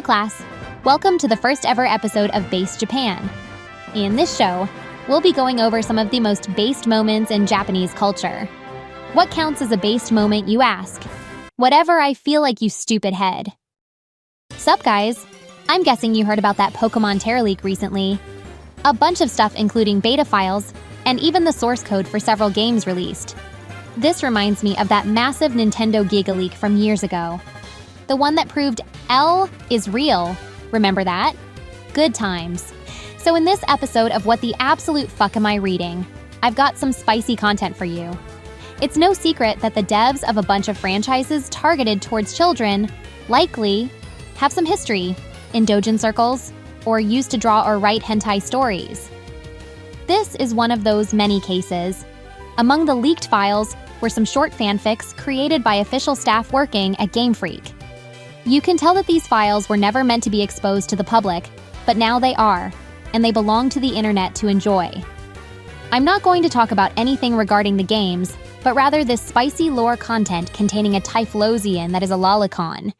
Hello, class. Welcome to the first ever episode of Based Japan. In this show, we'll be going over some of the most based moments in Japanese culture. What counts as a based moment, you ask? Whatever I feel like, you stupid head. Sup, guys? I'm guessing you heard about that Pokemon Tera leak recently. A bunch of stuff including beta files, and even the source code for several games released. This reminds me of that massive Nintendo Giga leak from years ago. The one that proved L is real. Remember that? Good times. So in this episode of What the Absolute Fuck Am I Reading, I've got some spicy content for you. It's no secret that the devs of a bunch of franchises targeted towards children likely have some history in doujin circles or used to draw or write hentai stories. This is one of those many cases. Among the leaked files were some short fanfics created by official staff working at Game Freak. You can tell that these files were never meant to be exposed to the public, but now they are, and they belong to the internet to enjoy. I'm not going to talk about anything regarding the games, but rather this spicy lore content containing a Typhlosion that is a lolicon.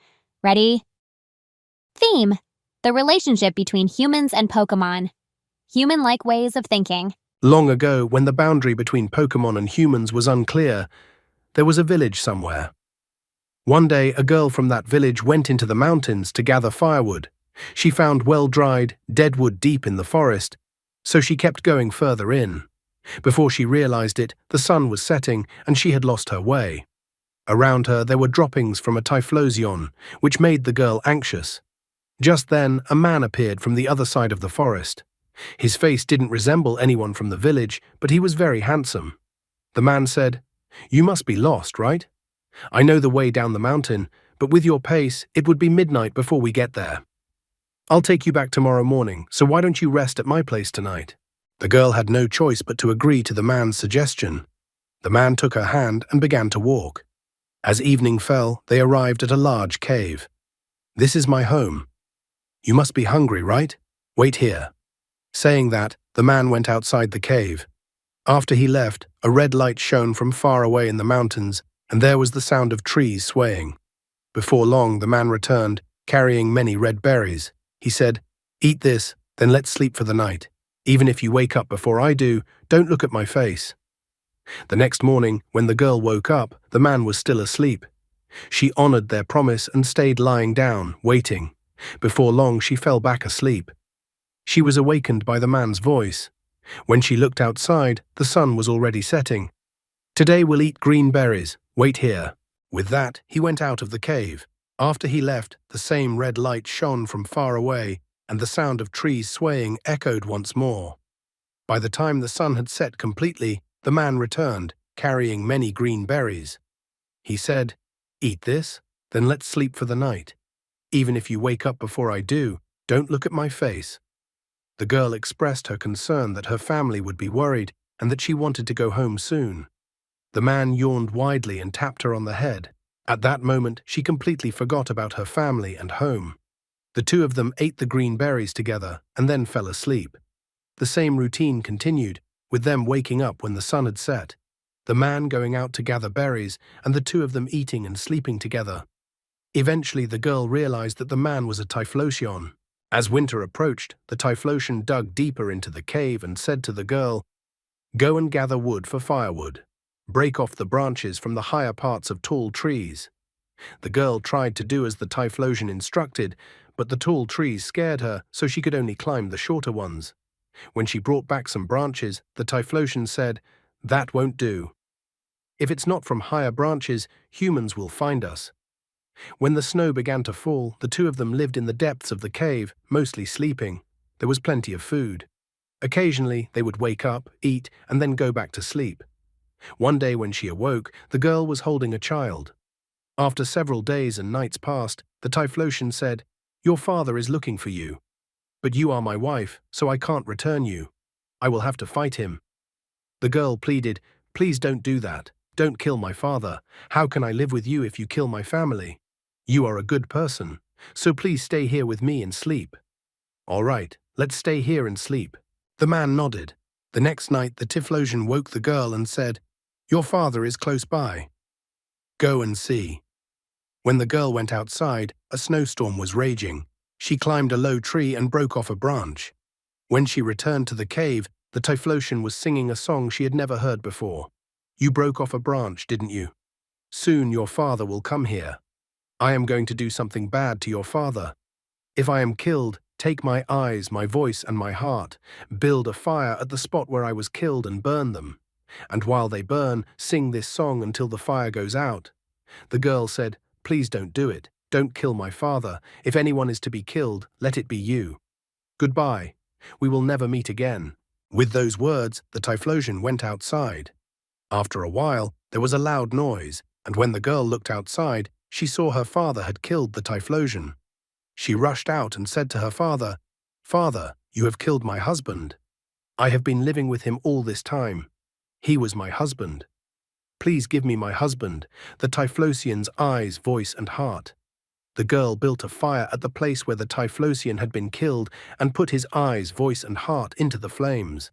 Ready? Theme: the relationship between humans and Pokemon. Human-like ways of thinking. Long ago, when the boundary between Pokemon and humans was unclear, there was a village somewhere. One day, a girl from that village went into the mountains to gather firewood. She found well-dried, dead wood deep in the forest, so she kept going further in. Before she realized it, the sun was setting and she had lost her way. Around her, there were droppings from a Typhlosion, which made the girl anxious. Just then, a man appeared from the other side of the forest. His face didn't resemble anyone from the village, but he was very handsome. The man said, "You must be lost, right? I know the way down the mountain, but with your pace, it would be midnight before we get there. I'll take you back tomorrow morning, so why don't you rest at my place tonight?" The girl had no choice but to agree to the man's suggestion. The man took her hand and began to walk. As evening fell, they arrived at a large cave. "This is my home. You must be hungry, right? Wait here." Saying that, the man went outside the cave. After he left, a red light shone from far away in the mountains, and there was the sound of trees swaying. Before long, the man returned, carrying many red berries. He said, "Eat this, then let's sleep for the night. Even if you wake up before I do, don't look at my face." The next morning, when the girl woke up, the man was still asleep. She honored their promise and stayed lying down, waiting. Before long, she fell back asleep. She was awakened by the man's voice. When she looked outside, the sun was already setting. "Today we'll eat green berries. Wait here." With that, he went out of the cave. After he left, the same red light shone from far away, and the sound of trees swaying echoed once more. By the time the sun had set completely, the man returned, carrying many green berries. He said, "Eat this, then let's sleep for the night. Even if you wake up before I do, don't look at my face." The girl expressed her concern that her family would be worried and that she wanted to go home soon. The man yawned widely and tapped her on the head. At that moment, she completely forgot about her family and home. The two of them ate the green berries together and then fell asleep. The same routine continued, with them waking up when the sun had set, the man going out to gather berries, and the two of them eating and sleeping together. Eventually, the girl realized that the man was a Typhlosion. As winter approached, the Typhlosion dug deeper into the cave and said to the girl, "Go and gather wood for firewood. Break off the branches from the higher parts of tall trees." The girl tried to do as the Typhlosion instructed, but the tall trees scared her, so she could only climb the shorter ones. When she brought back some branches, the Typhlosion said, "That won't do. If it's not from higher branches, humans will find us." When the snow began to fall, the two of them lived in the depths of the cave, mostly sleeping. There was plenty of food. Occasionally, they would wake up, eat, and then go back to sleep. One day when she awoke, the girl was holding a child. After several days and nights passed, the Typhlosion said, "Your father is looking for you. But you are my wife, so I can't return you. I will have to fight him." The girl pleaded, "Please don't do that. Don't kill my father. How can I live with you if you kill my family? You are a good person, so please stay here with me and sleep." "All right, let's stay here and sleep." The man nodded. The next night, the Typhlosion woke the girl and said, "Your father is close by. Go and see." When the girl went outside, a snowstorm was raging. She climbed a low tree and broke off a branch. When she returned to the cave, the Typhlosion was singing a song she had never heard before. You broke off a branch, didn't you? Soon your father will come here. I am going to do something bad to your father. If I am killed, take my eyes, my voice, and my heart, build a fire at the spot where I was killed and burn them. And while they burn, sing this song until the fire goes out. The girl said, Please don't do it. Don't kill my father. If anyone is to be killed, let it be you. Goodbye. We will never meet again. With those words, the Typhlosion went outside. After a while, there was a loud noise, and when the girl looked outside, she saw her father had killed the Typhlosion. She rushed out and said to her father, Father, you have killed my husband. I have been living with him all this time. He was my husband. Please give me my husband, the Typhlosion's eyes, voice, and heart. The girl built a fire at the place where the Typhlosion had been killed and put his eyes, voice, and heart into the flames.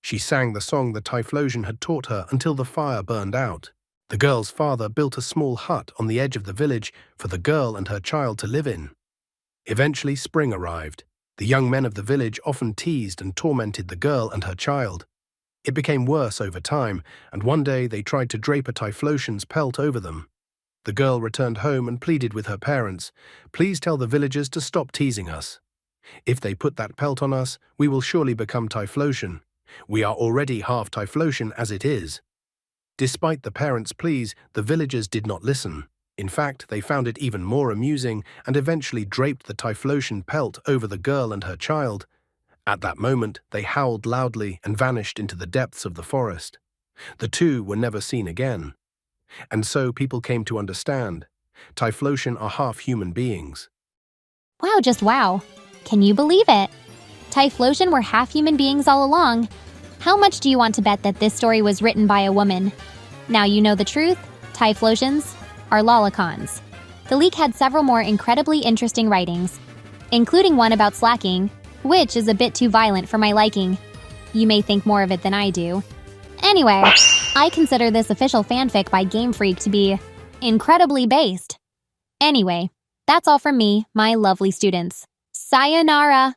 She sang the song the Typhlosion had taught her until the fire burned out. The girl's father built a small hut on the edge of the village for the girl and her child to live in. Eventually, spring arrived. The young men of the village often teased and tormented the girl and her child. It became worse over time, and one day they tried to drape a Typhlosion's pelt over them. The girl returned home and pleaded with her parents, Please tell the villagers to stop teasing us. If they put that pelt on us, we will surely become Typhlosion. We are already half Typhlosion as it is. Despite the parents' pleas, the villagers did not listen. In fact, they found it even more amusing and eventually draped the Typhlosion pelt over the girl and her child. At that moment, they howled loudly and vanished into the depths of the forest. The two were never seen again. And so people came to understand. Typhlosion are half human beings. Wow, just wow. Can you believe it? Typhlosion were half human beings all along. How much do you want to bet that this story was written by a woman? Now you know the truth. Typhlosions are lolicons. The leak had several more incredibly interesting writings, including one about slacking, which is a bit too violent for my liking. You may think more of it than I do. Anyway, I consider this official fanfic by Game Freak to be incredibly based. Anyway, that's all from me, my lovely students. Sayonara!